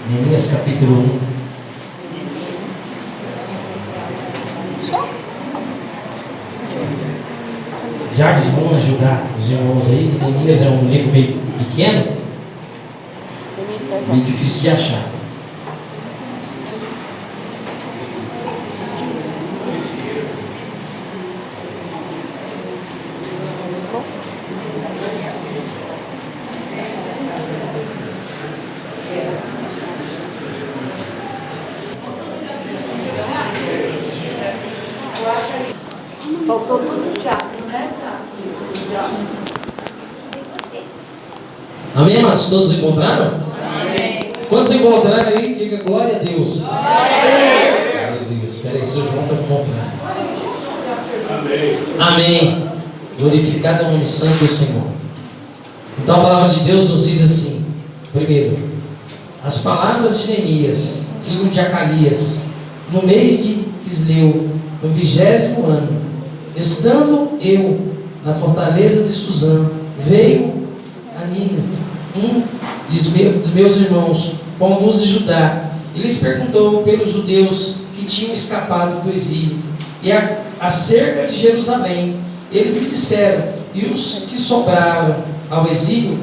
Neemias capítulo 1. Jardim, vamos ajudar os irmãos aí. Neemias é um livro meio pequeno, meio difícil de achar. Faltou tudo já, né? Amém, mas todos encontraram? Amém. Quando se encontraram aí, diga glória a Deus. Glória a Deus. Espera aí, seu João está encontrando. Amém. Glorificado é o nome santo do Senhor. Então a palavra de Deus nos diz assim: primeiro, as palavras de Neemias, filho de Acalias, no mês de Quisleu, no 20º ano, estando eu na fortaleza de Suzã, veio Anina, um dos meus irmãos, com alguns de Judá, e lhes perguntou pelos judeus que tinham escapado do exílio e acerca de Jerusalém. Eles lhe disseram: e os que sobraram ao exílio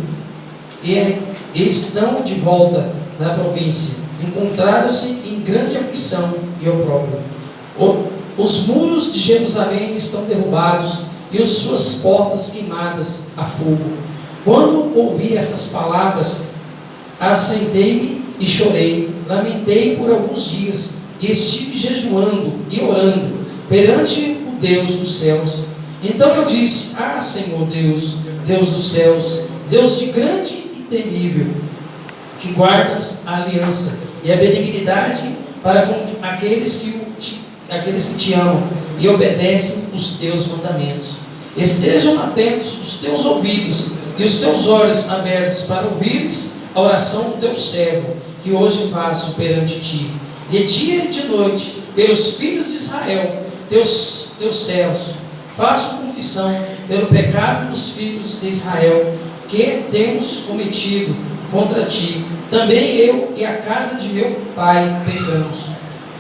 e estão de volta na província, encontraram-se em grande aflição e opróbrio. Os muros de Jerusalém estão derrubados e as suas portas queimadas a fogo. Quando ouvi estas palavras, assentei-me e chorei, lamentei por alguns dias, e estive jejuando e orando perante o Deus dos céus. Então eu disse: ah, Senhor Deus, Deus dos céus, Deus de grande e temível, que guardas a aliança e a benignidade para com aqueles que te amam e obedecem os teus mandamentos. Estejam atentos os teus ouvidos e os teus olhos abertos para ouvires a oração do teu servo, que hoje faço perante ti, de dia e de noite, pelos filhos de Israel, teus servos. Faço confissão pelo pecado dos filhos de Israel, que temos cometido contra ti. Também eu e a casa de meu pai pecamos.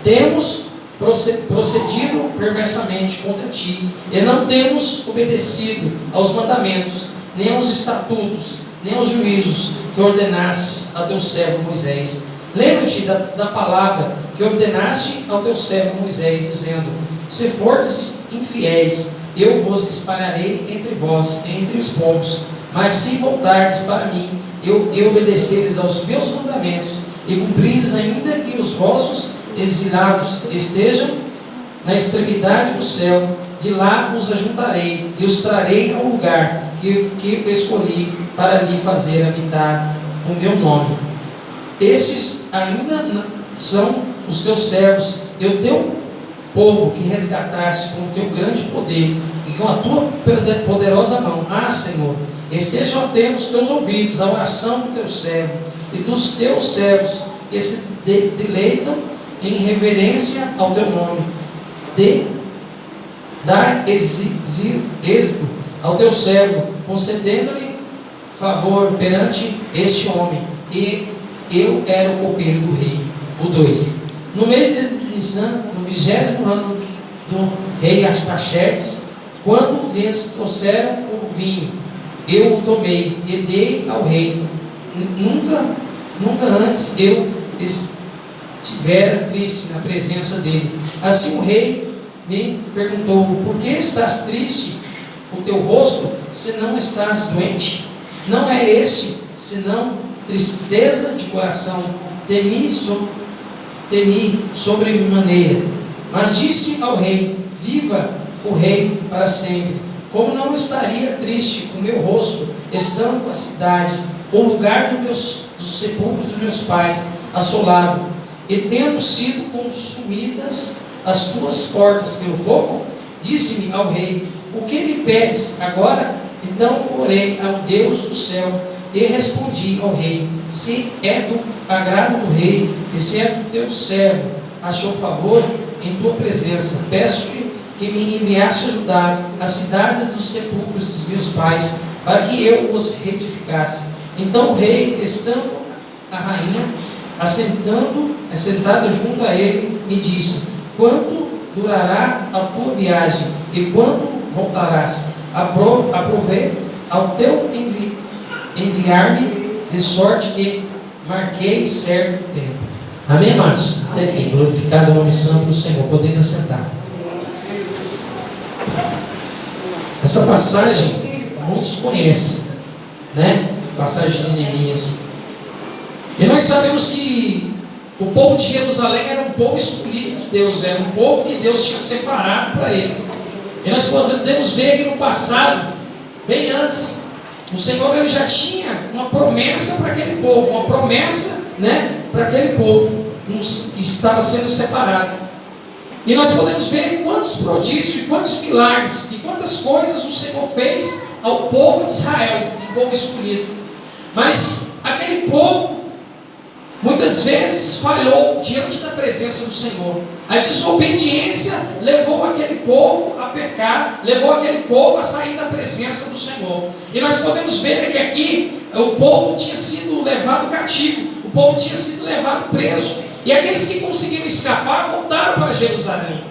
Temos procedido perversamente contra ti, e não temos obedecido aos mandamentos, nem aos estatutos, nem aos juízos que ordenastes a teu servo Moisés. Lembra-te da palavra que ordenaste ao teu servo Moisés, dizendo: se fordes infiéis, eu vos espalharei entre vós, entre os povos. Mas se voltardes para mim, e obedeceres aos meus mandamentos, e cumprires ainda que os vossos exilados estejam na extremidade do céu, de lá os ajuntarei e os trarei ao lugar que escolhi para lhe fazer habitar o meu nome. Estes ainda são os teus servos e o teu povo, que resgataste com o teu grande poder e com a tua poderosa mão. Ah, Senhor, estejam atentos os teus ouvidos à oração do teu servo e dos teus servos que se deleitam em reverência ao teu nome. Dá êxito ao teu servo, concedendo-lhe favor perante este homem. E eu era o copeiro do rei. O 2. No mês de Nisan, no 20º ano do rei Artaxerxes, quando lhes trouxeram o vinho, eu o tomei e dei ao rei. Nunca antes eu estivera triste na presença dele. Assim o rei me perguntou: por que estás triste o teu rosto, se não estás doente? Não é este senão tristeza de coração. Temi sobremaneira. Mas disse ao rei: viva o rei para sempre. Como não estaria triste o meu rosto, estando a cidade, o lugar dos sepulcros dos meus pais, assolado, e tendo sido consumidas as tuas portas pelo fogo? Disse-me ao rei: o que me pedes agora? Então orei ao Deus do céu e respondi ao rei: se é do agrado do rei, e se é do teu servo achou favor em tua presença, peço-te que me enviaste ajudar as cidades dos sepulcros dos meus pais, para que eu os reedificasse. Então o rei, estando a rainha, assentada junto a ele, me disse: quanto durará a tua viagem? E quando voltarás? Aprovei ao teu enviar-me, de sorte que marquei certo tempo. Amém, amados? Até aqui. Glorificado o nome santo do Senhor. Podeis assentar. Essa passagem muitos conhecem, né? Passagem de Neemias. E nós sabemos que o povo de Jerusalém era um povo escolhido de Deus, era um povo que Deus tinha separado para ele. E nós podemos ver que no passado, bem antes, o Senhor ele já tinha uma promessa para aquele povo, uma promessa, né, para aquele povo que estava sendo separado. E nós podemos ver quantos prodígios e quantos milagres e quantas coisas o Senhor fez ao povo de Israel, um povo escolhido. Mas aquele povo muitas vezes falhou diante da presença do Senhor. A desobediência levou aquele povo a pecar, levou aquele povo a sair da presença do Senhor. E nós podemos ver que aqui o povo tinha sido levado cativo, o povo tinha sido levado preso, e aqueles que conseguiram escapar voltaram para Jerusalém.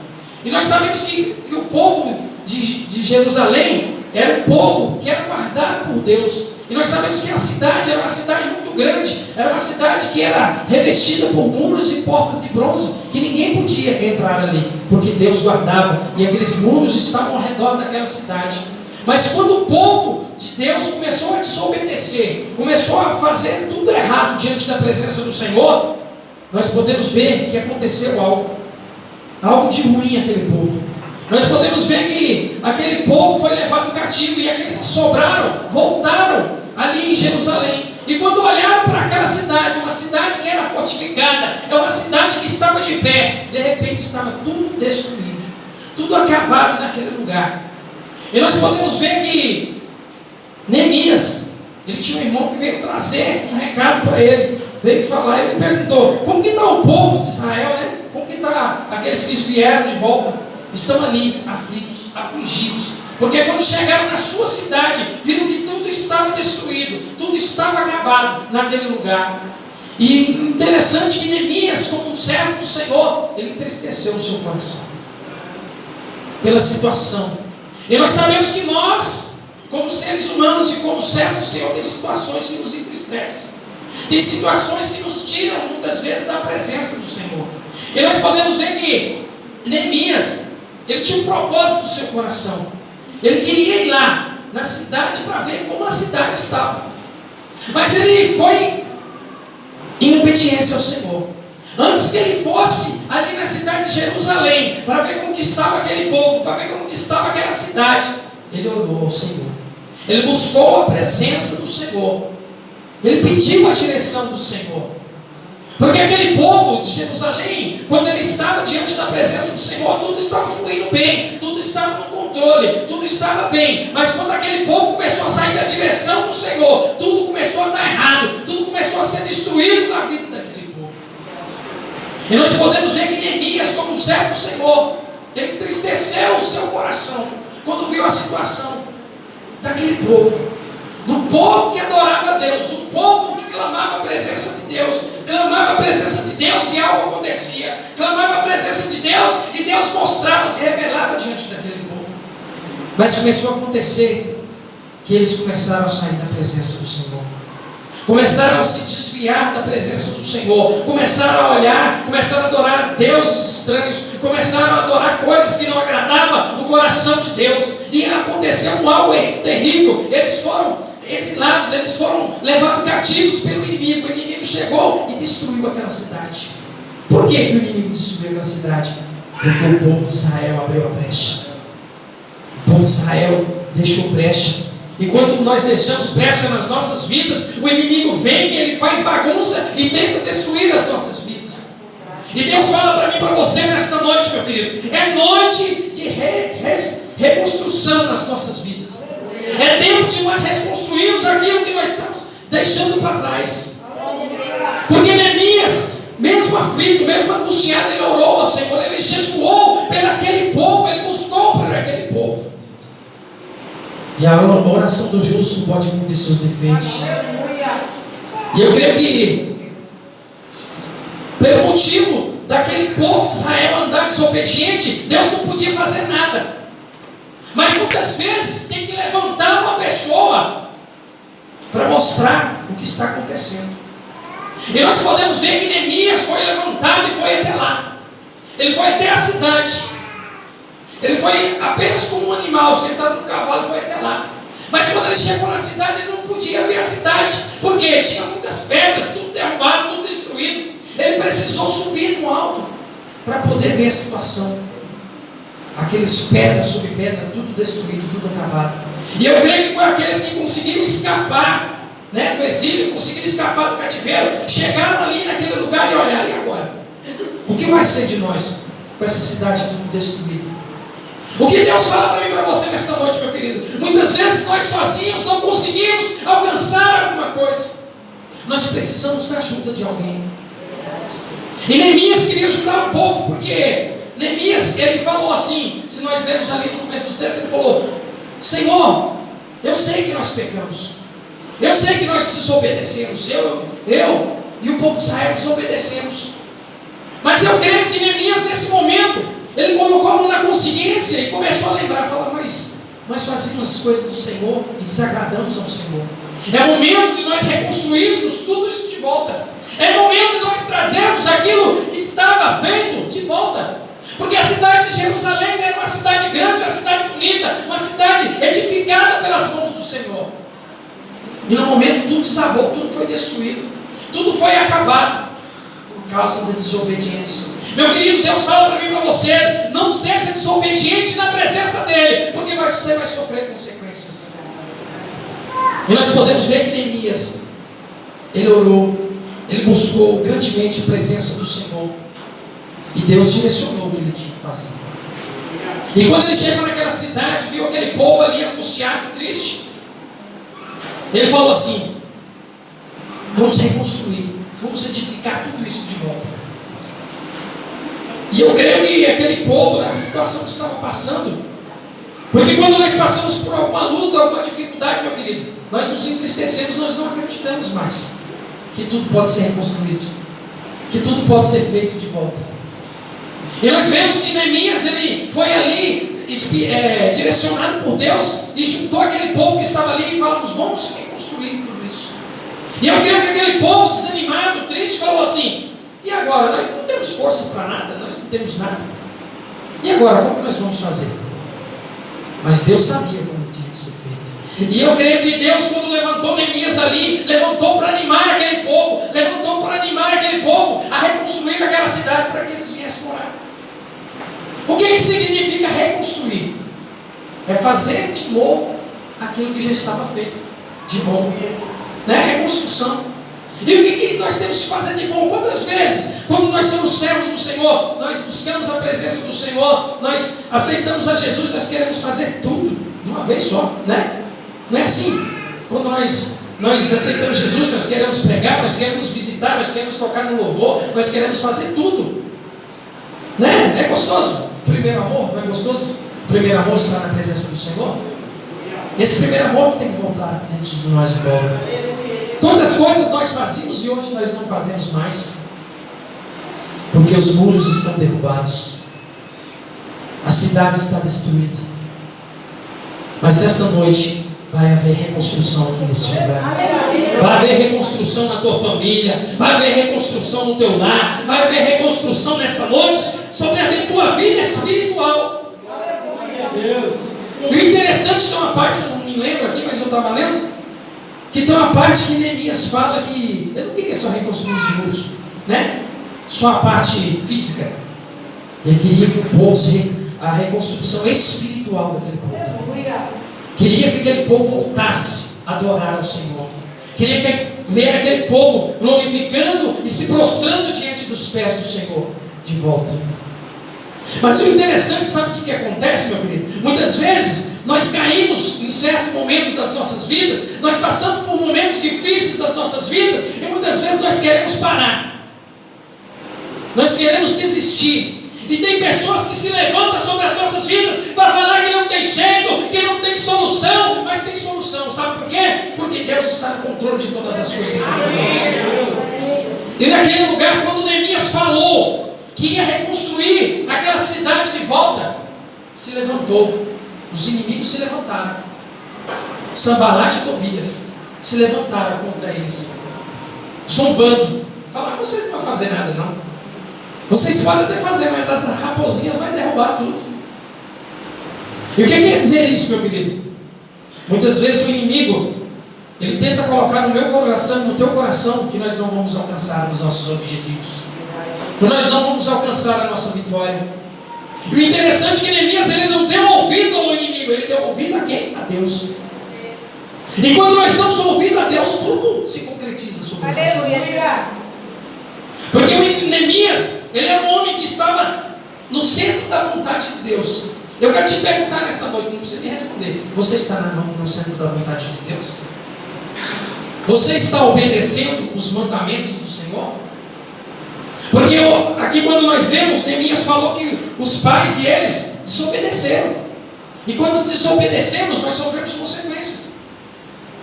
E nós sabemos que o povo de Jerusalém era um povo que era guardado por Deus. E nós sabemos que a cidade era uma cidade muito grande, era uma cidade que era revestida por muros e portas de bronze, que ninguém podia entrar ali, porque Deus guardava, e aqueles muros estavam ao redor daquela cidade. Mas quando o povo de Deus começou a desobedecer, começou a fazer tudo errado diante da presença do Senhor, nós podemos ver que aconteceu algo de ruim àquele povo. Nós podemos ver que aquele povo foi levado cativo, e aqueles que sobraram voltaram ali em Jerusalém. E quando olharam para aquela cidade, uma cidade que era fortificada, é uma cidade que estava de pé, de repente estava tudo destruído, tudo acabado naquele lugar. E nós podemos ver que Neemias, ele tinha um irmão que veio trazer um recado para ele, veio falar, ele perguntou: como que está o povo de Israel, né? Como que está aqueles que vieram de volta? Estão ali aflitos, afligidos, porque quando chegaram na sua cidade, viram que tudo estava destruído, tudo estava acabado naquele lugar. E interessante que Neemias, como um servo do Senhor, ele entristeceu o seu coração pela situação. E nós sabemos que nós, como seres humanos e como servos do Senhor, tem situações que nos entristecem, tem situações que nos tiram muitas vezes da presença do Senhor. E nós podemos ver que Neemias, ele tinha um propósito no seu coração. Ele queria ir lá na cidade para ver como a cidade estava. Mas ele foi em obediência ao Senhor. Antes que ele fosse ali na cidade de Jerusalém para ver como que estava aquele povo, para ver como que estava aquela cidade, ele orou ao Senhor. Ele buscou a presença do Senhor. Ele pediu a direção do Senhor. Porque aquele povo de Jerusalém, quando ele estava diante da presença do Senhor, tudo estava fluindo bem, tudo estava no controle, tudo estava bem. Mas quando aquele povo começou a sair da direção do Senhor, tudo começou a dar errado, tudo começou a ser destruído na vida daquele povo. E nós podemos ver que Neemias, como servo do Senhor, ele entristeceu o seu coração quando viu a situação daquele povo. Do povo que adorava a Deus, do povo que clamava a presença de Deus, clamava a presença de Deus e algo acontecia, clamava a presença de Deus e Deus mostrava, se revelava diante daquele povo. Mas começou a acontecer que eles começaram a sair da presença do Senhor, começaram a se desviar da presença do Senhor, começaram a olhar, começaram a adorar deuses estranhos, começaram a adorar coisas que não agradavam o coração de Deus, e aconteceu algo terrível. Eles foram exilados, eles foram levados cativos pelo inimigo. O inimigo chegou e destruiu aquela cidade. Por que o inimigo destruiu aquela cidade? Porque o povo de Israel abriu a brecha. O povo de Israel deixou brecha. E quando nós deixamos brecha nas nossas vidas, o inimigo vem e ele faz bagunça e tenta destruir as nossas vidas. E Deus fala para mim e para você nesta noite, meu querido, é noite de reconstrução nas nossas vidas. É tempo de nós reconstruirmos aquilo que nós estamos deixando para trás. Porque Neemias, mesmo aflito, mesmo angustiado, ele orou ao Senhor, ele jejuou pelo aquele povo, ele buscou por aquele povo. E a oração do justo pode cobrir seus defeitos. E eu creio que, pelo motivo daquele povo de Israel andar desobediente, Deus não podia fazer nada. Mas muitas vezes tem que levantar uma pessoa para mostrar o que está acontecendo. E nós podemos ver que Neemias foi levantado e foi até lá. Ele foi até a cidade. Ele foi apenas como um animal, sentado no cavalo, e foi até lá. Mas quando ele chegou na cidade, ele não podia ver a cidade, porque tinha muitas pedras, tudo derrubado, tudo destruído. Ele precisou subir no alto para poder ver a situação. Aqueles pedras sobre pedra, tudo destruído, tudo acabado. E eu creio que com aqueles que conseguiram escapar, né, do exílio, conseguiram escapar do cativeiro, chegaram ali naquele lugar e olharam: e agora? O que vai ser de nós com essa cidade tudo destruída? O que Deus fala para mim e para você nesta noite, meu querido? Muitas vezes nós sozinhos não conseguimos alcançar alguma coisa. Nós precisamos da ajuda de alguém. E Neemias queria ajudar o povo, porque Neemias, ele falou assim, se nós lermos ali no começo do texto, ele falou: Senhor, eu sei que nós pecamos, eu sei que nós desobedecemos, eu e o povo de Israel desobedecemos. Mas eu creio que Neemias, nesse momento, ele colocou a mão na consciência e começou a lembrar, falar: mas nós fazemos as coisas do Senhor e desagradamos ao Senhor. É momento de nós reconstruirmos tudo isso de volta. É momento de nós trazermos aquilo que estava feito de volta. Porque a cidade de Jerusalém era uma cidade grande, uma cidade bonita, uma cidade edificada pelas mãos do Senhor. E no momento tudo desabou, tudo foi destruído, tudo foi acabado por causa da desobediência. Meu querido, Deus fala para mim e para você: não seja desobediente na presença dEle, porque você vai sofrer consequências. E nós podemos ver que Neemias, ele orou, ele buscou grandemente a presença do Senhor, e Deus direcionou o que ele tinha que fazer. E quando ele chegou naquela cidade, viu aquele povo ali angustiado, triste, ele falou assim: vamos reconstruir, vamos edificar tudo isso de volta. E eu creio que aquele povo, na situação que estava passando, porque quando nós passamos por alguma luta, alguma dificuldade, meu querido, nós nos entristecemos, nós não acreditamos mais que tudo pode ser reconstruído, que tudo pode ser feito de volta. E nós vemos que Neemias, ele foi ali direcionado por Deus e juntou aquele povo que estava ali e falamos: vamos reconstruir tudo isso. E eu creio que aquele povo desanimado, triste, falou assim: e agora? Nós não temos força para nada, nós não temos nada. E agora, como nós vamos fazer? Mas Deus sabia como tinha que ser feito. E eu creio que Deus, quando levantou Neemias ali, levantou para animar aquele povo, a reconstruir aquela cidade para que eles viessem morar. O que significa reconstruir? É fazer de novo aquilo que já estava feito de bom, né? Reconstrução. E o que nós temos que fazer de bom? Quantas vezes, quando nós somos servos do Senhor, nós buscamos a presença do Senhor, nós aceitamos a Jesus, nós queremos fazer tudo de uma vez só, né? Não é assim. Quando nós aceitamos Jesus, nós queremos pregar, nós queremos visitar, nós queremos tocar no louvor, nós queremos fazer tudo, né? É gostoso. Primeiro amor, não é gostoso? O primeiro amor está na presença do Senhor. Esse primeiro amor tem que voltar dentro de nós de volta. Quantas coisas nós fazíamos e hoje nós não fazemos mais? Porque os muros estão derrubados, a cidade está destruída. Mas nesta noite vai haver reconstrução aqui nesse lugar. Vai haver reconstrução na tua família, vai haver reconstrução no teu lar, vai haver reconstrução nesta noite sobre a tua vida espiritual. E o interessante, tem uma parte, eu não me lembro aqui, mas eu estava lendo, que tem uma parte que Neemias fala que ele não queria só reconstruir os muros, né? Só a parte física. Ele queria que o povo, a reconstrução espiritual daquele povo. Queria que aquele povo voltasse a adorar ao Senhor. Queria ver aquele povo glorificando e se prostrando diante dos pés do Senhor de volta. Mas o interessante, sabe o que acontece, meu querido? Muitas vezes nós caímos em certo momento das nossas vidas, nós passamos por momentos difíceis das nossas vidas e muitas vezes nós queremos parar, nós queremos desistir. E tem pessoas que se levantam sobre as nossas vidas para falar que não tem jeito, que não tem solução, mas tem solução. Sabe por quê? Porque Deus está no controle de todas as coisas nessa noite. E naquele lugar, quando Neemias falou que ia reconstruir aquela cidade de volta, se levantou. Os inimigos se levantaram. Sanbalat e Tobias se levantaram contra eles, zombando. Falaram: vocês não vão fazer nada não. Vocês podem até fazer, mas as raposinhas vão derrubar tudo. E o que quer dizer isso, meu querido? Muitas vezes o inimigo, ele tenta colocar no meu coração, no teu coração, que nós não vamos alcançar os nossos objetivos, que nós não vamos alcançar a nossa vitória. E o interessante é que Neemias, ele não deu ouvido ao inimigo, ele deu ouvido a quem? A Deus. E quando nós damos ouvido a Deus, tudo se concretiza sobre nós. Aleluia. Porque o Neemias, ele era um homem que estava no centro da vontade de Deus. Eu quero te perguntar nesta noite, não precisa me responder: você está no centro da vontade de Deus? Você está obedecendo os mandamentos do Senhor? Porque aqui quando nós vemos, Neemias falou que os pais de eles desobedeceram. E quando desobedecemos, nós sofremos consequências.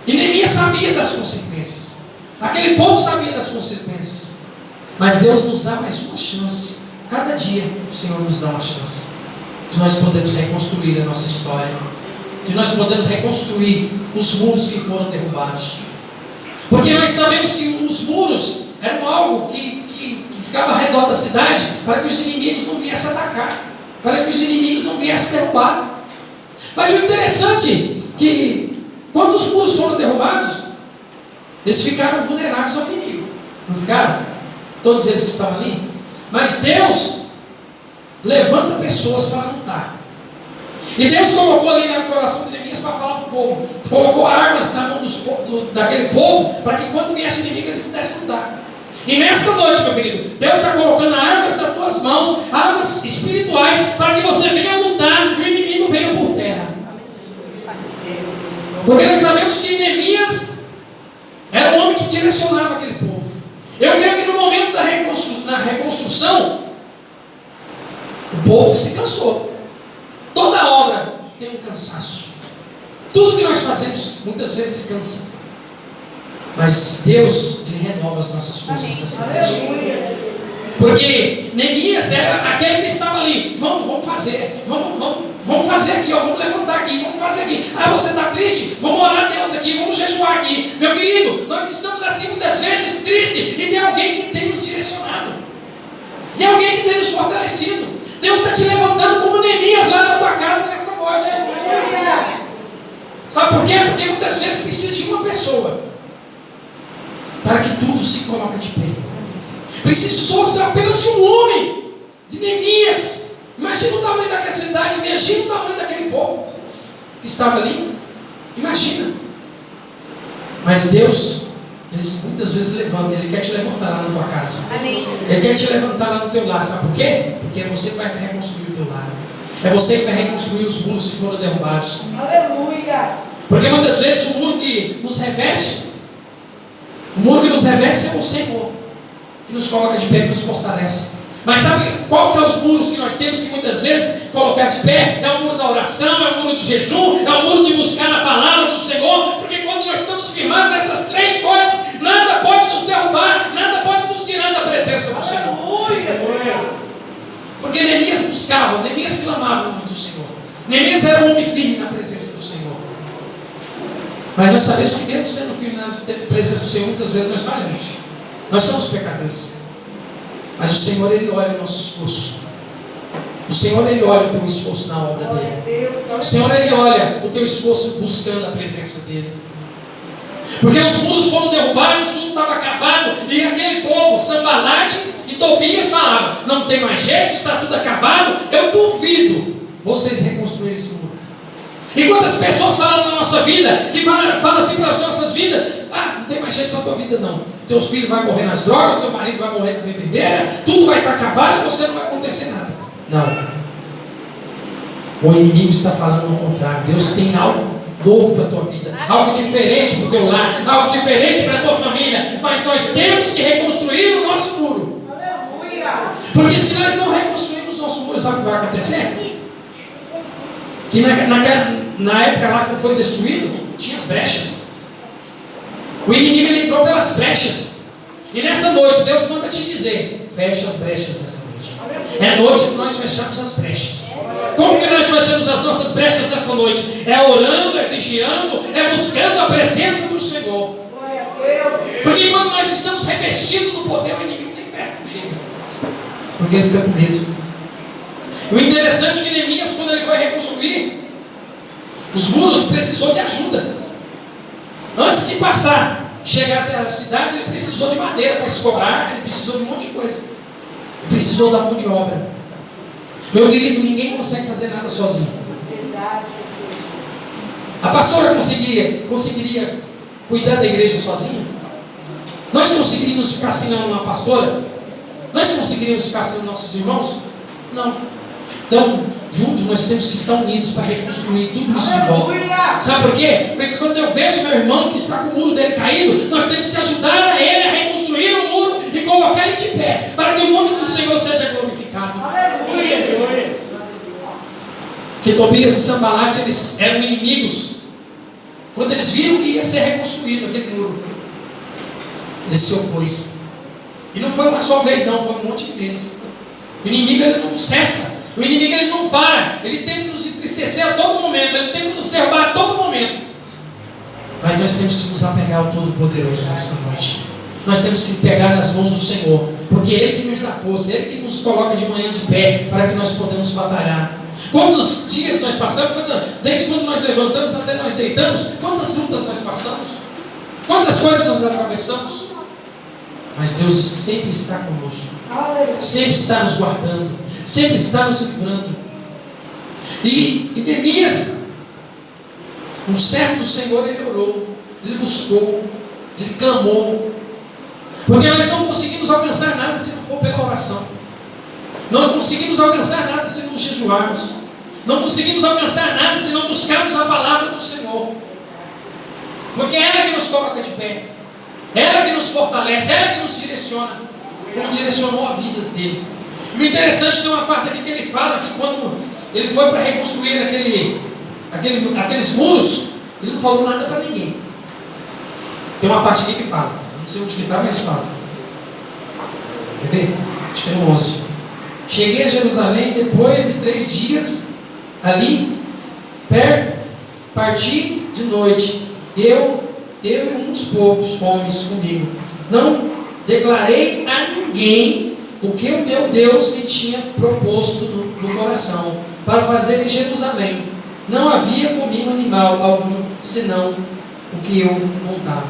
E Neemias sabia das consequências. Aquele povo sabia das consequências. Mas Deus nos dá mais uma chance. Cada dia o Senhor nos dá uma chance. Que nós podemos reconstruir a nossa história. Que nós podemos reconstruir os muros que foram derrubados. Porque nós sabemos que os muros eram algo que ficava ao redor da cidade para que os inimigos não viessem atacar, para que os inimigos não viessem derrubar. Mas o interessante é que quando os muros foram derrubados, eles ficaram vulneráveis ao inimigo. Não ficaram? Todos eles que estavam ali. Mas Deus levanta pessoas para lutar. E Deus colocou ali no coração de Neemias para falar para o povo. Colocou armas na mão daquele povo para que quando viesse o inimigo eles pudessem lutar. E nessa noite, meu querido, Deus está colocando armas nas tuas mãos, armas espirituais, para que você venha lutar e o inimigo venha por terra. Porque nós sabemos que Neemias era um homem que direcionava aquele povo. Eu creio que no momento da reconstrução, o povo se cansou. Toda obra tem um cansaço. Tudo que nós fazemos muitas vezes cansa. Mas Deus, Ele renova as nossas forças nessa noite. Porque Neemias era aquele que estava ali. Vamos fazer. Vamos fazer aqui, ó, vamos levantar aqui, vamos fazer aqui. Ah, você está triste? Vamos orar a Deus aqui, vamos jejuar aqui. Meu querido, nós estamos assim muitas vezes tristes e tem alguém que tem nos direcionado. Tem alguém que tem nos fortalecido. Deus está te levantando como Neemias lá na tua casa nesta noite. Sabe por quê? Porque muitas vezes precisa de uma pessoa para que tudo se coloque de pé. Precisa só ser apenas de um homem, de Neemias. Imagina o tamanho daquela cidade, imagina o tamanho daquele povo que estava ali. Imagina. Mas Deus, Ele muitas vezes levanta, Ele quer te levantar lá na tua casa. Ele quer te levantar lá no teu lar. Sabe por quê? Porque é você que vai reconstruir o teu lar. É você que vai reconstruir os muros que foram derrubados. Aleluia. Porque muitas vezes o muro que nos reveste, é o Senhor, que nos coloca de pé, que nos fortalece. Mas sabe qual que é os muros que nós temos que muitas vezes colocar de pé? É o muro da oração, é o muro de jejum, é o muro de buscar a palavra do Senhor. Porque quando nós estamos firmados nessas três coisas, nada pode nos derrubar, nada pode nos tirar da presença do Senhor. Porque Neemias buscava, Neemias clamava o nome do Senhor. Neemias era um homem firme na presença do Senhor. Mas nós sabemos que mesmo sendo firme na presença do Senhor, muitas vezes nós falhamos. Nós somos pecadores. Mas o Senhor, Ele olha o nosso esforço. O Senhor, Ele olha o teu esforço na obra dEle. O Senhor, Ele olha o teu esforço buscando a presença dEle. Porque os muros foram derrubados, tudo estava acabado. E aquele povo, Sanbalat e Tobias falavam: não tem mais jeito, está tudo acabado. Eu duvido vocês reconstruírem esse muro. E quantas pessoas falam na nossa vida, que falam assim para as nossas vidas: ah, não tem mais jeito para a tua vida não. Teus filhos vão morrer nas drogas, teu marido vai morrer na bebedeira, tudo vai estar acabado e você não vai acontecer nada. Não. O inimigo está falando ao contrário. Deus tem algo novo para a tua vida, algo diferente para o teu lar, algo diferente para a tua família. Mas nós temos que reconstruir o nosso muro. Porque se nós não reconstruirmos nosso muro, sabe o que vai acontecer? Que na época lá que foi destruído, tinha as brechas. O inimigo ele entrou pelas brechas. E nessa noite, Deus manda te dizer: fecha as brechas nessa noite. É a noite que nós fechamos as brechas. Como que nós fechamos as nossas brechas nessa noite? É orando, é vigiando, é buscando a presença do Senhor. Porque quando nós estamos revestidos do poder, o inimigo nem perto chega. Porque ele fica com medo. O interessante é que Neemias, quando ele foi reconstruir os muros, precisou de ajuda. Antes de passar, chegar até a cidade, ele precisou de madeira para escorar, ele precisou de um monte de coisa. Ele precisou da mão de obra. Meu querido, ninguém consegue fazer nada sozinho. A pastora conseguiria cuidar da igreja sozinha? Nós conseguiríamos ficar sem uma pastora? Nós conseguiríamos ficar sem nossos irmãos? Não. Então, juntos nós temos que estar unidos para reconstruir tudo isso de volta. Sabe por quê? Porque quando eu vejo meu irmão que está com o muro dele caído, nós temos que ajudar a ele a reconstruir o muro e colocar ele de pé, para que o nome do Senhor seja glorificado. Que Tobias e Sambalate, eles eram inimigos. Quando eles viram que ia ser reconstruído aquele muro, eles se opôs. E não foi uma só vez não, foi um monte de vezes. O inimigo ele não cessa. O inimigo ele não para. Ele tenta nos entristecer a todo momento. Ele tenta nos derrubar a todo momento. Mas nós temos que nos apegar ao Todo-Poderoso nessa noite. Nós temos que pegar nas mãos do Senhor. Porque Ele que nos dá força. Ele que nos coloca de manhã de pé, para que nós podemos batalhar. Quantos dias nós passamos, desde quando nós levantamos até nós deitamos, quantas lutas nós passamos, quantas coisas nós atravessamos, mas Deus sempre está conosco, sempre está nos guardando, sempre está nos livrando. E Neemias, um servo do Senhor, ele orou, ele buscou, ele clamou, porque nós não conseguimos alcançar nada se não for pela oração. Não conseguimos alcançar nada se não jejuarmos. Não conseguimos alcançar nada se não buscarmos a palavra do Senhor. Porque é ela que nos coloca de pé. É ela que nos fortalece. É ela que nos direciona. Como direcionou a vida dele. E o interessante tem uma parte aqui que ele fala que quando ele foi para reconstruir aqueles muros, ele não falou nada para ninguém. Tem uma parte aqui que fala. Não sei onde que está, mas fala. Quer ver? Acho que é no 11. Cheguei a Jerusalém depois de 3 dias ali perto, parti de noite. Eu e uns poucos homens comigo. Não declarei a ninguém o que o meu Deus me tinha proposto no coração para fazer em Jerusalém. Não havia comigo animal algum, senão o que eu montava.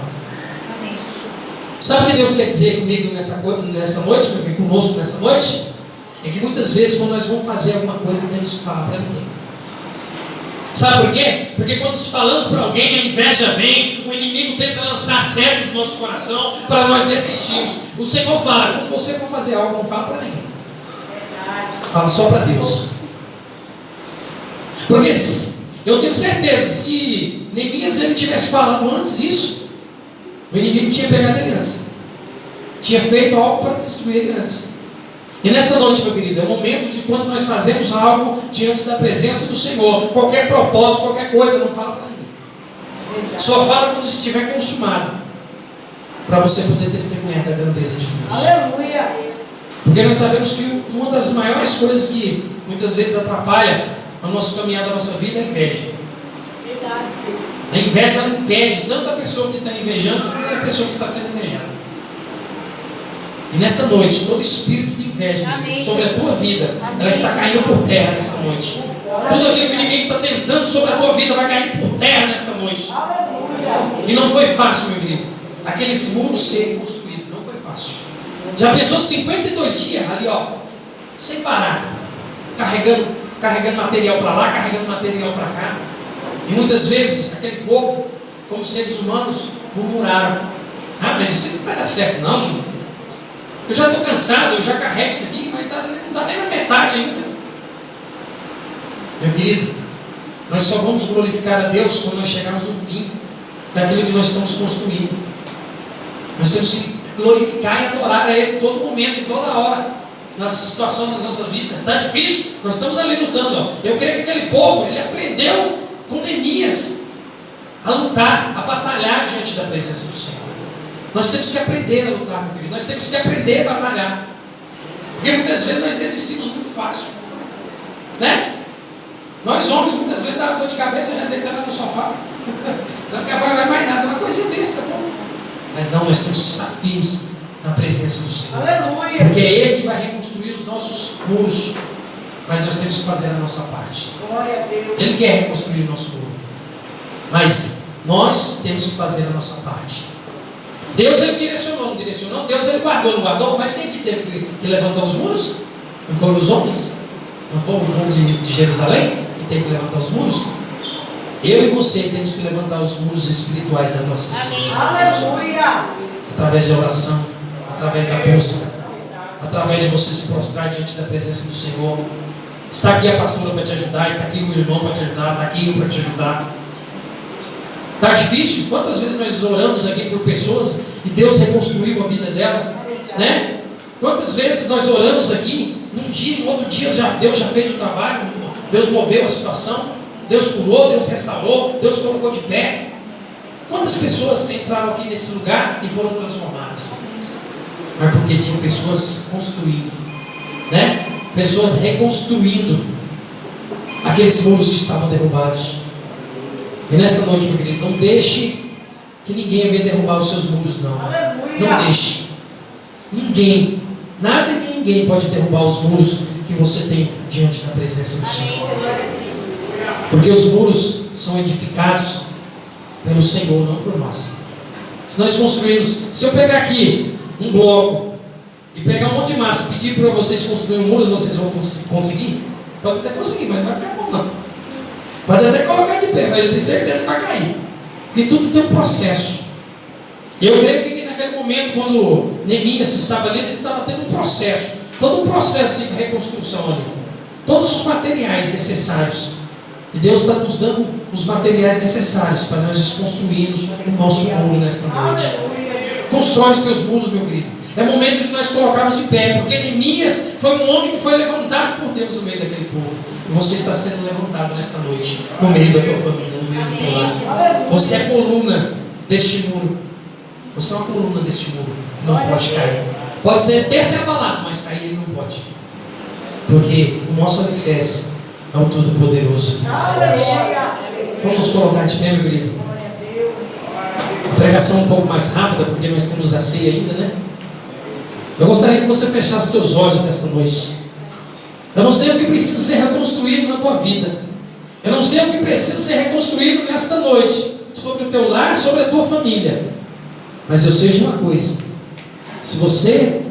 Sabe o que Deus quer dizer comigo nessa noite, conosco nessa noite? É que muitas vezes quando nós vamos fazer alguma coisa, não temos que falar para ninguém. Sabe por quê? Porque quando falamos para alguém, a inveja vem, o inimigo tenta lançar setas no nosso coração para nós desistirmos. O Senhor fala: quando você for fazer algo, não fala para ninguém. Fala só para Deus. Porque eu tenho certeza, se Neemias ele tivesse falado antes isso, o inimigo tinha pegado ele antes. Tinha feito algo para destruir ele antes. E nessa noite, meu querido, é o momento de quando nós fazemos algo diante da presença do Senhor. Qualquer propósito, qualquer coisa, não fala para ninguém. Só fala quando estiver consumado, para você poder testemunhar da grandeza de Deus. Aleluia! Porque nós sabemos que uma das maiores coisas que muitas vezes atrapalha a nossa caminhada, a nossa vida, é a inveja. Verdade, Deus. A inveja ela impede tanto a pessoa que está invejando quanto a pessoa que está sendo invejada. E nessa noite, todo espírito de inveja sobre a tua vida, ela está caindo por terra nesta noite. Tudo aquilo que o inimigo está tentando sobre a tua vida vai cair por terra nesta noite. E não foi fácil, meu querido. Aqueles muros serem construídos, não foi fácil. Já pensou 52 dias ali, ó, sem parar, carregando material para lá, carregando material para cá. E muitas vezes aquele povo, como seres humanos, murmuraram: ah, mas isso não vai dar certo, não. Eu já estou cansado, eu já carrego isso aqui, mas não está nem na metade ainda. Meu querido, nós só vamos glorificar a Deus quando nós chegarmos no fim daquilo que nós estamos construindo. Nós temos que glorificar e adorar a Ele todo momento, em toda hora. na situação das nossas vidas. Está difícil, nós estamos ali lutando. Ó. Eu creio que aquele povo, ele aprendeu com Neemias a lutar, a batalhar diante da presença do Senhor. Nós temos que aprender a lutar, meu querido. Nós temos que aprender a batalhar. Porque muitas vezes nós desistimos muito fácil, né? Nós homens, muitas vezes, dá dor de cabeça, já deitamos no sofá. Não quer falar mais nada, é uma coisa besta, tá bom? Mas não, nós temos que estar firmes na presença do Senhor. Aleluia. Porque é Ele que vai reconstruir os nossos muros. Mas nós temos que fazer a nossa parte. Glória a Deus. Ele quer reconstruir o nosso muro. Mas nós temos que fazer a nossa parte. Deus, Ele direcionou, não direcionou? Deus, Ele guardou, não guardou? Mas quem que teve que levantar os muros? Não foram os homens? Não foi o povo de Jerusalém que teve que levantar os muros? Eu e você temos que levantar os muros espirituais das nossas vidas. Aleluia. Através de oração, através da busca, através de você se prostrar diante da presença do Senhor. Está aqui a pastora para te ajudar, está aqui o irmão para te ajudar, está aqui eu para te ajudar. Está difícil? Quantas vezes nós oramos aqui por pessoas e Deus reconstruiu a vida dela, né? Quantas vezes nós oramos aqui, num dia, no outro dia Deus já fez o trabalho, Deus moveu a situação, Deus curou, Deus restaurou, Deus colocou de pé. Quantas pessoas entraram aqui nesse lugar e foram transformadas? Mas porque tinham pessoas construindo, né? Pessoas reconstruindo aqueles muros que estavam derrubados. E nessa noite, meu querido, não deixe que ninguém venha derrubar os seus muros, não. Aleluia. Não deixe. Ninguém, nada e ninguém pode derrubar os muros que você tem diante da presença do Senhor. Porque os muros são edificados pelo Senhor, não por nós. Se nós construirmos, se eu pegar aqui um bloco e pegar um monte de massa e pedir para vocês construírem muros, vocês vão conseguir? Pode até conseguir, mas não vai ficar bom não. Pode até colocar de pé, mas eu tenho certeza que vai cair. Porque tudo tem um processo. E eu creio que naquele momento, quando Neemias estava ali, ele estava tendo um processo. Todo um processo de reconstrução ali. Todos os materiais necessários. E Deus está nos dando os materiais necessários para nós desconstruirmos o nosso muro nesta noite. Constrói os teus muros, meu querido. É momento de nós colocarmos de pé, porque Neemias foi um homem que foi levantado por Deus no meio daquele povo. E você está sendo levantado nesta noite, no meio da tua família, no meio do teu lar. Você é coluna deste muro. Você é uma coluna deste muro que não pode cair. Pode ser até ser abalado, mas cair ele não pode. Porque o nosso alicerce é o Todo-Poderoso. Vamos nos colocar de pé, meu querido. A pregação um pouco mais rápida, porque nós temos a ceia ainda, né? Eu gostaria que você fechasse seus olhos nesta noite. Eu não sei o que precisa ser reconstruído na tua vida. Eu não sei o que precisa ser reconstruído nesta noite, sobre o teu lar, sobre a tua família. Mas eu sei de uma coisa: se você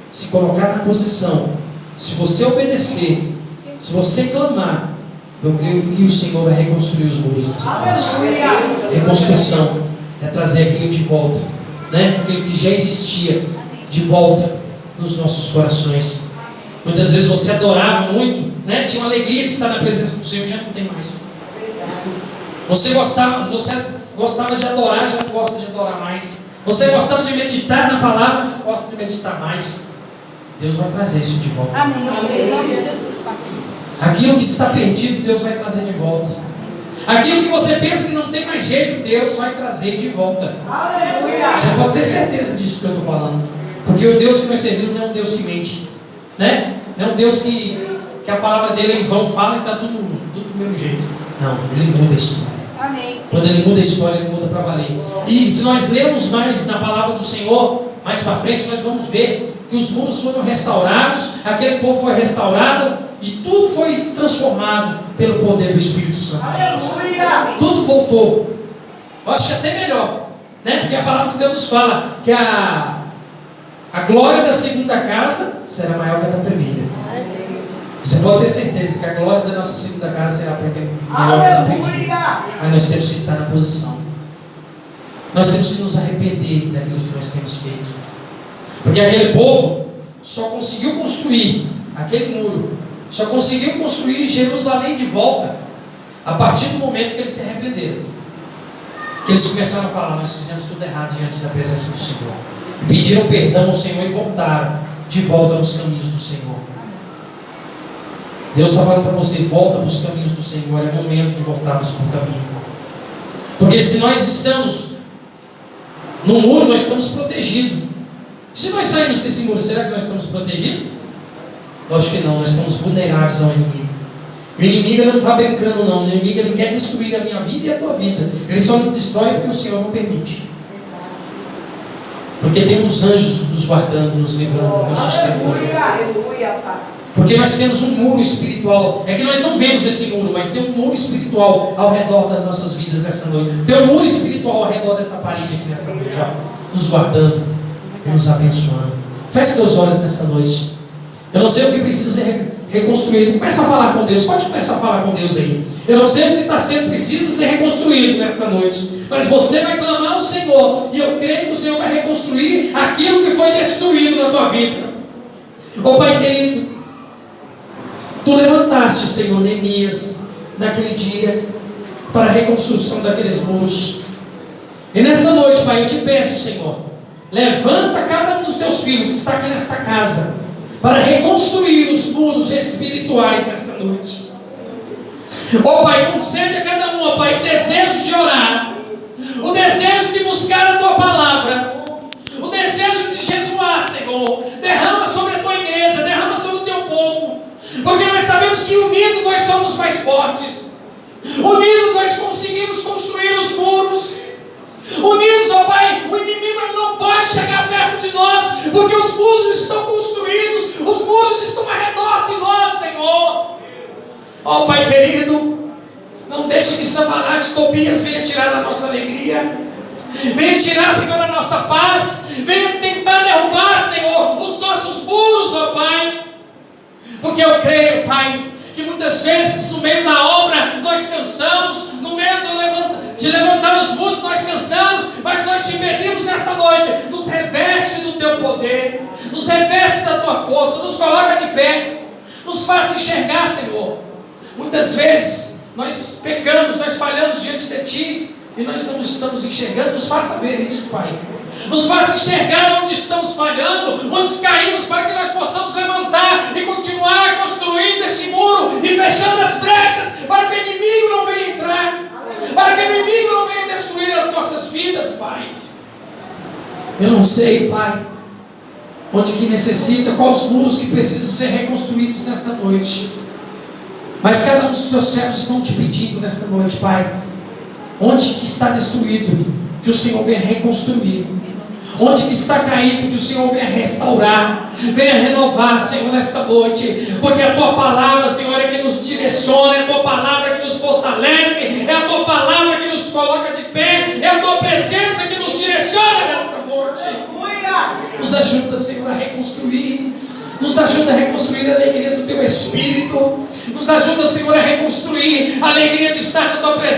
se colocar na posição, se você obedecer, se você clamar, eu creio que o Senhor vai reconstruir os muros nesta noite. Reconstrução é trazer aquilo de volta, né? Aquilo que já existia de volta nos nossos corações. Muitas vezes você adorava muito, né? Tinha uma alegria de estar na presença do Senhor, já não tem mais. Você gostava de adorar, já não gosta de adorar mais. Você gostava de meditar na palavra, já não gosta de meditar mais. Deus vai trazer isso de volta. Aquilo que está perdido, Deus vai trazer de volta. Aquilo que você pensa que não tem mais jeito, Deus vai trazer de volta. Aleluia. Você pode ter certeza disso que eu estou falando. Porque o Deus que nós servimos não é um Deus que mente, né? Não é um Deus que a palavra dele é em vão, fala e está tudo do mesmo jeito. Não, ele muda a história. Amém. Quando ele muda a história, ele muda para valer. E se nós lermos mais na palavra do Senhor, mais para frente, nós vamos ver que os muros foram restaurados, aquele povo foi restaurado e tudo foi transformado pelo poder do Espírito Santo. Aleluia. Tudo voltou. Eu acho que até melhor, né? Porque a palavra de Deus nos fala que a glória da segunda casa será maior que a da primeira. Você pode ter certeza que a glória da nossa segunda casa será maior que a da primeira. Mas nós temos que estar na posição. Nós temos que nos arrepender daquilo que nós temos feito. Porque aquele povo só conseguiu construir aquele muro, só conseguiu construir Jerusalém de volta a partir do momento que eles se arrependeram. Que eles começaram a falar: nós fizemos tudo errado diante da presença do Senhor. Pediram perdão ao Senhor e voltaram de volta nos caminhos do Senhor. Deus está falando para você: volta para os caminhos do Senhor. É momento de voltarmos para o caminho. Porque se nós estamos no muro, nós estamos protegidos. Se nós sairmos desse muro, será que nós estamos protegidos? Lógico que não, nós estamos vulneráveis ao inimigo. O inimigo não está brincando não. O inimigo ele quer destruir a minha vida e a tua vida. Ele só não destrói porque o Senhor não permite. Porque tem uns anjos nos guardando, nos livrando, nos sustentando. Aleluia, Pai. Porque nós temos um muro espiritual. É que nós não vemos esse muro, mas tem um muro espiritual ao redor das nossas vidas nessa noite. Tem um muro espiritual ao redor dessa parede aqui nesta noite, ó, nos guardando e nos abençoando. Feche teus olhos nesta noite. Eu não sei o que precisa ser reconstruído. Começa a falar com Deus. Pode começar a falar com Deus aí. Eu não sei o que está sendo preciso ser reconstruído nesta noite, mas você vai clamar ao Senhor, e eu creio que o Senhor vai reconstruir aquilo que foi destruído na tua vida. Ô Pai querido, Tu levantaste, Senhor, Neemias naquele dia para a reconstrução daqueles muros. E nesta noite, Pai, eu te peço, Senhor, levanta cada um dos teus filhos que está aqui nesta casa para reconstruir os muros espirituais nesta noite. Ó Pai, concede a cada um, ó Pai, o desejo de orar, o desejo de buscar a Tua palavra, o desejo de jejuar, Senhor. Derrama sobre a Tua igreja, derrama sobre o Teu povo, porque nós sabemos que unidos nós somos mais fortes. Unidos nós conseguimos construir os muros. Unidos, ó Pai, o inimigo não pode chegar perto de nós, porque os muros estão construídos, os muros estão ao redor de nós, Senhor. Ó Pai querido, não deixe que Sambalat e Tobias venha tirar a nossa alegria, venha tirar, Senhor, a nossa paz, venha tentar derrubar, Senhor, os nossos muros, ó Pai. Porque eu creio, Pai, que muitas vezes no meio da obra nós cansamos, no meio de levantar os muros nós cansamos, mas nós te pedimos nesta noite: nos reveste do Teu poder, nos reveste da Tua força, nos coloca de pé, nos faça enxergar, Senhor. Muitas vezes nós pecamos, nós falhamos diante de Ti e nós não estamos enxergando. Nos faça ver isso, Pai. Nos faça enxergar onde estamos falhando, onde caímos, para que nós possamos levantar e continuar construindo esse muro e fechando as brechas, para que o inimigo não venha entrar, para que o inimigo não venha destruir as nossas vidas, Pai. Eu não sei, Pai, onde que necessita, quais os muros que precisam ser reconstruídos nesta noite, mas cada um dos Teus servos estão te pedindo nesta noite, Pai, onde que está destruído, que o Senhor venha reconstruir. Onde que está caído, que o Senhor venha restaurar, venha renovar, Senhor, nesta noite. Porque a Tua palavra, Senhor, é que nos direciona, é a Tua palavra que nos fortalece, é a Tua palavra que nos coloca de pé, é a Tua presença que nos direciona nesta noite. Nos ajuda, Senhor, a reconstruir. Nos ajuda a reconstruir a alegria do Teu Espírito. Nos ajuda, Senhor, a reconstruir a alegria de estar na Tua presença.